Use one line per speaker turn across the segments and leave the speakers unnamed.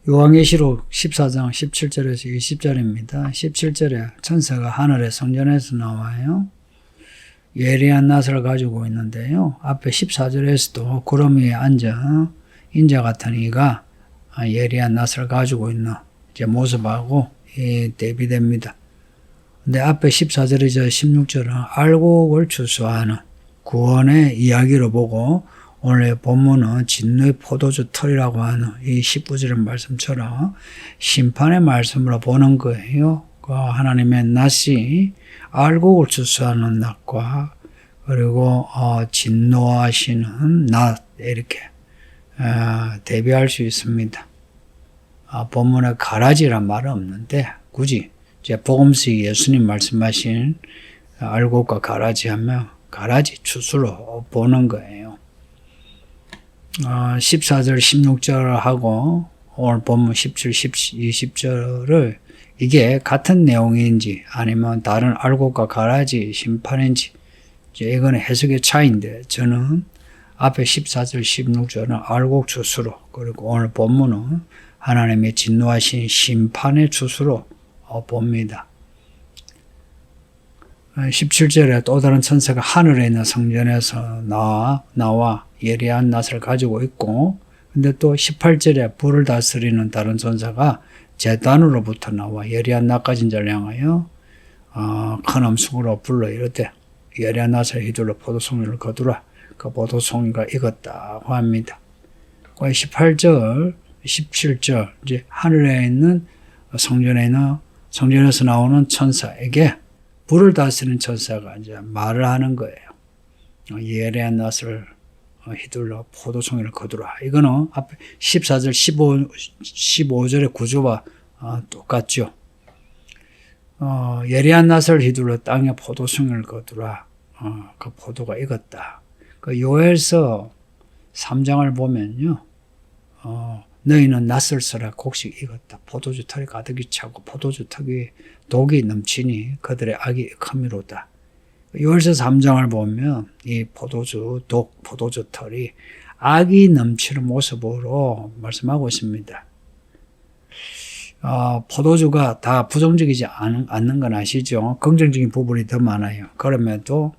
요한계시록 14장 17절에서 20절입니다. 17절에 천사가 하늘의 성전에서 나와요. 예리한 낫을 가지고 있는데요. 앞에 14절에서도 구름 위에 앉아 인자 같은 이가 예리한 낫을 가지고 있는 이제 모습하고 대비됩니다. 근데 앞에 14절이자 16절은 알곡을 추수하는 구원의 이야기로 보고 오늘 본문은 진노의 포도주 털이라고 하는 이 19절의 말씀처럼 심판의 말씀으로 보는 거예요. 그 하나님의 낫이 알곡을 추수하는 낫과 그리고 진노하시는 낫 이렇게 대비할 수 있습니다. 본문에 가라지란 말은 없는데 굳이 이제 복음서 예수님 말씀하신 알곡과 가라지 하면 가라지 추수로 보는 거예요. 14절 16절하고 오늘 본문 17, 20절을 이게 같은 내용인지 아니면 다른 알곡과 가라지 심판인지 이제 이건 해석의 차이인데 저는 앞에 14절 16절은 알곡 추수로 그리고 오늘 본문은 하나님의 진노하신 심판의 추수로 봅니다. 17절에 또 다른 천사가 하늘에 있는 성전에서 나와 예리한 낫을 가지고 있고 근데 또 18절에 불을 다스리는 다른 천사가 제단으로부터 나와 예리한 낫 가진 자를 향하여 큰 음성으로 불러 이르되 예리한 낫을 휘둘러 포도송이를 거두라. 그 포도송이가 익었다고 합니다. 18절, 17절 이제 하늘에 있는 성전에서 나오는 천사에게 불을 다스리는 천사가 이제 말을 하는 거예요. 예리한 낫을 휘둘러 포도송이를 거두라. 이거는 앞에 14절, 15절의 구조와 똑같죠. 예리한 낫을 휘둘러 땅에 포도송이를 거두라. 그 포도가 익었다. 그 요엘서 3장을 보면요. 너희는 낫을 써라 곡식 익었다. 포도주 털이 가득히 차고 포도주 턱이 독이 넘치니 그들의 악이 크미로다. 요엘서 3장을 보면 이 포도주 털이 악이 넘치는 모습으로 말씀하고 있습니다. 포도주가 다 부정적이지 않는 건 아시죠? 긍정적인 부분이 더 많아요. 그럼에도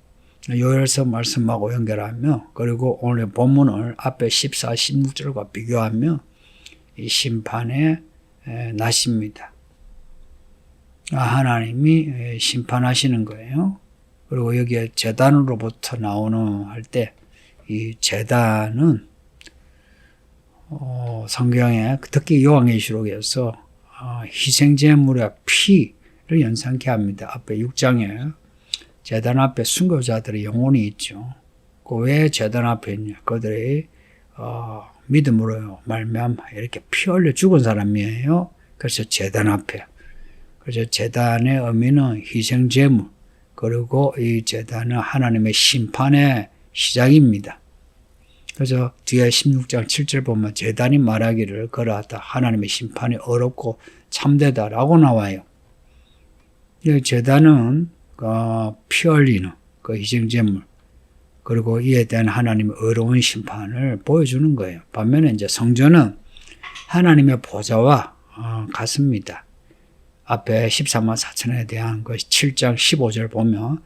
요엘서 말씀하고 연결하며 그리고 오늘 본문을 앞에 14, 16절과 비교하며 이 심판의 낫입니다. 하나님이 심판하시는 거예요. 그리고 여기에 제단으로부터 나오는 할 때 이 제단은 성경에 특히 요한계시록에서 희생제물의 피를 연상케 합니다. 앞에 6장에 제단 앞에 순교자들의 영혼이 있죠. 그 왜 제단 앞에 있냐? 그들이 믿음으로 말미암아 이렇게 피 흘려 죽은 사람이에요. 그래서 제단 앞에. 그래서 제단의 의미는 희생제물 그리고 이 제단은 하나님의 심판의 시작입니다. 그래서 뒤에 16장 7절 보면 제단이 말하기를 그러하다 하나님의 심판이 어렵고 참되다라고 나와요. 이 제단은 피 흘리는 그 희생제물 그리고 이에 대한 하나님의 어려운 심판을 보여주는 거예요. 반면에 이제 성전은 하나님의 보좌와 같습니다. 앞에 14만 4천에 대한 그 7장 15절 보면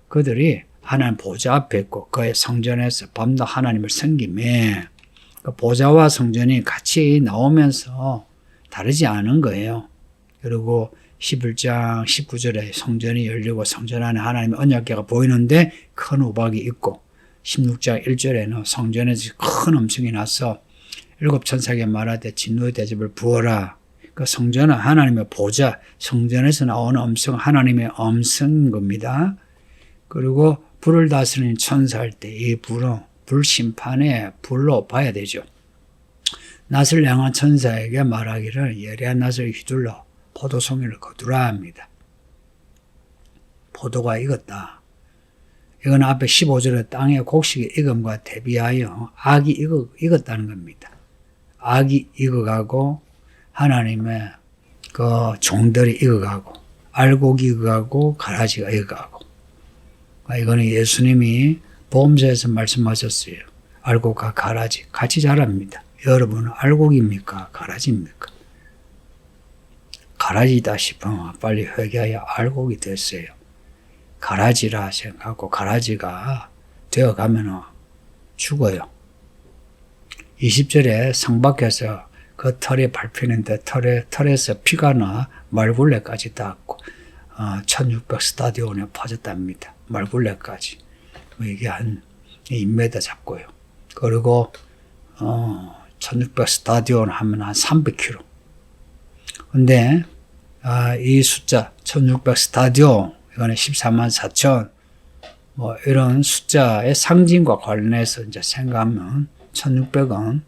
그들이 하나님 보좌 앞에 있고 그의 성전에서 밤낮 하나님을 섬기며 그 보좌와 성전이 같이 나오면서 다르지 않은 거예요. 그리고 11장 19절에 성전이 열리고 성전 안에 하나님의 언약궤가 보이는데 큰 우박이 있고 16장 1절에는 성전에서 큰 음성이 나서 일곱 천사에게 말하되 진노의 대접을 부어라. 그 성전은 하나님의 보좌, 성전에서 나오는 음성, 하나님의 음성인 겁니다. 그리고 불을 다스리는 천사할 때 이 불은 불심판의 불로 봐야 되죠. 낫을 향한 천사에게 말하기를 예리한 낫을 휘둘러 포도송이를 거두라 합니다. 포도가 익었다. 이건 앞에 15절에 땅의 곡식의 익음과 대비하여 악이 익었다는 겁니다. 악이 익어가고 하나님의 그 종들이 익어가고 알곡이 익어가고 가라지가 익어가고 이거는 예수님이 복음서에서 말씀하셨어요. 알곡과 가라지 같이 자랍니다. 여러분은 알곡입니까? 가라지입니까? 가라지다 싶으면 빨리 회개하여 알곡이 됐어요. 가라지라 생각하고 가라지가 되어가면 죽어요. 20절에 성 밖에서 그 털이 밟히는데 털에서 피가 나 말굴레까지 닿았고 1600 스타디온에 퍼졌답니다. 말굴레까지. 이게 한 2m 잡고요. 그리고 1600 스타디온 하면 한 300km. 근데 이 숫자 1600 스타디온 이거는 14만 4천 뭐 이런 숫자의 상징과 관련해서 이제 생각하면 1600은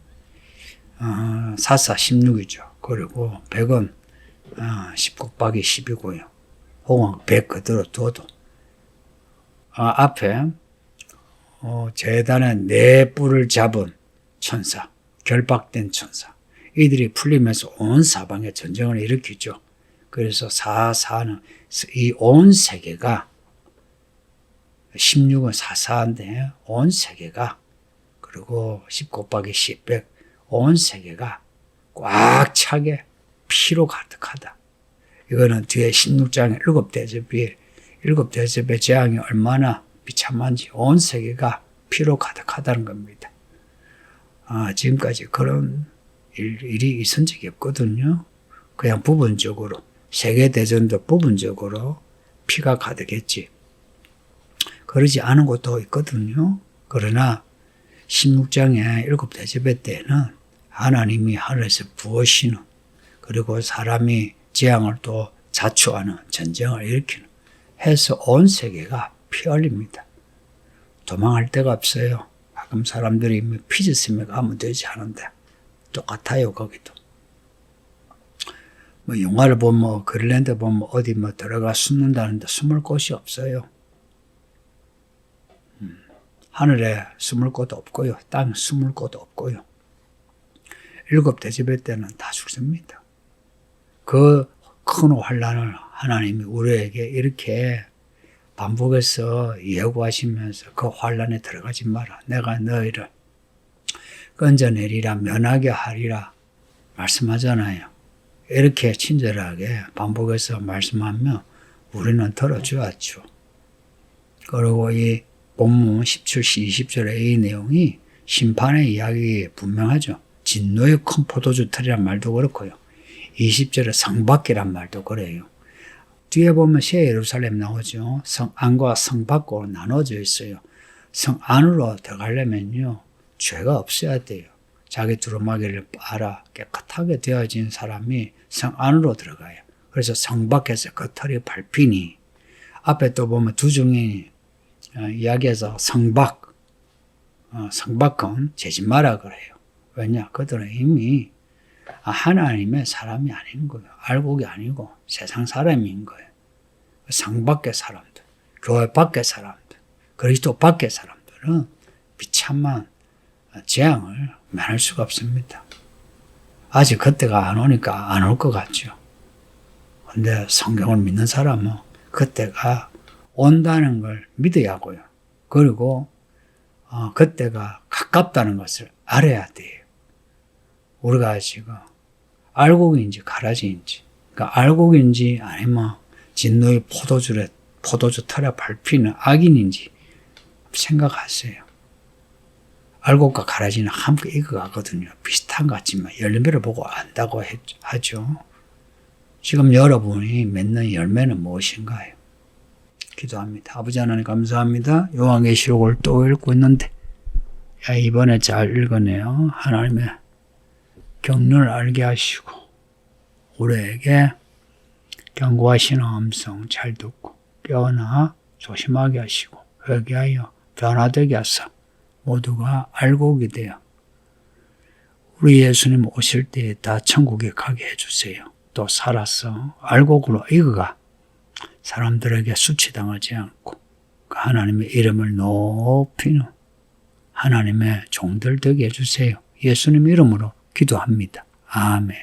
44, 16이죠. 그리고 100은 10 곱하기 10이고요. 혹은 100 그대로 둬도 앞에 재단에 네 뿔을 잡은 천사, 결박된 천사. 이들이 풀리면서 온 사방에 전쟁을 일으키죠. 그래서 4는 이 온 세계가 16은 44인데 온 세계가 그리고 10 곱하기 10, 100 온 세계가 꽉 차게 피로 가득하다. 이거는 뒤에 16장의 7대접의 재앙이 얼마나 비참한지 온 세계가 피로 가득하다는 겁니다. 지금까지 그런 일이 있은 적이 없거든요. 그냥 부분적으로 세계대전도 부분적으로 피가 가득했지. 그러지 않은 곳도 있거든요. 그러나 16장의 7대접의 때는 하나님이 하늘에서 부으시는 그리고 사람이 재앙을 또 자초하는 전쟁을 일으키는 해서 온 세계가 피 흘립니다. 도망할 데가 없어요. 가끔 사람들이 피지스에 가면 되지 않은데 똑같아요. 거기도. 뭐 영화를 보면 그린란드 보면 어디 들어가 숨는다는데 숨을 곳이 없어요. 하늘에 숨을 곳도 없고요. 땅에 숨을 곳도 없고요. 7대접의 때는 다 죽습니다. 그 큰 환란을 하나님이 우리에게 이렇게 반복해서 예고하시면서 그 환란에 들어가지 마라. 내가 너희를 건져내리라 면하게 하리라 말씀하잖아요. 이렇게 친절하게 반복해서 말씀하면 우리는 들어주었죠. 그리고 이 본문 17시 20절의 이 내용이 심판의 이야기 분명하죠. 진노의 큰 포도주 틀이란 말도 그렇고요. 20절에 성 밖이란 말도 그래요. 뒤에 보면 새 예루살렘 나오죠. 성 안과 성 밖으로 나눠져 있어요. 성 안으로 들어가려면요. 죄가 없어야 돼요. 자기 두루마기를 빨아 깨끗하게 되어진 사람이 성 안으로 들어가요. 그래서 성 밖에서 그 털이 밟히니 앞에 또 보면 두 중에 이야기해서 성박은 재지 마라 그래요. 왜냐? 그들은 이미 하나님의 사람이 아닌 거예요. 알곡이 아니고 세상 사람인 거예요. 성 밖의 사람들, 교회 밖의 사람들, 그리스도 밖의 사람들은 비참한 재앙을 면할 수가 없습니다. 아직 그때가 안 오니까 안 올 것 같죠. 근데 성경을 믿는 사람은 그때가 온다는 걸 믿어야 하고요. 그리고 그때가 가깝다는 것을 알아야 돼요. 우리가 지금 알곡인지 가라지인지, 그러니까 알곡인지 아니면 진노의 포도주 털에 밟히는 악인인지 생각하세요. 알곡과 가라지는 함께 익어가거든요. 비슷한 것 같지만 열매를 보고 안다고 하죠. 지금 여러분이 맺는 열매는 무엇인가요? 기도합니다. 아버지 하나님 감사합니다. 요한계시록을 또 읽고 있는데 이번에 잘 읽었네요. 하나님의 경륜을 알게 하시고 우리에게 경고하시는 음성 잘 듣고 깨어나 조심하게 하시고 회개하여 변화되게 하사 모두가 알곡이 되어 우리 예수님 오실 때 다 천국에 가게 해주세요. 또 살아서 알곡으로 익어가 사람들에게 수치당하지 않고 하나님의 이름을 높이는 하나님의 종들 되게 해주세요. 예수님 이름으로 기도합니다. 아멘.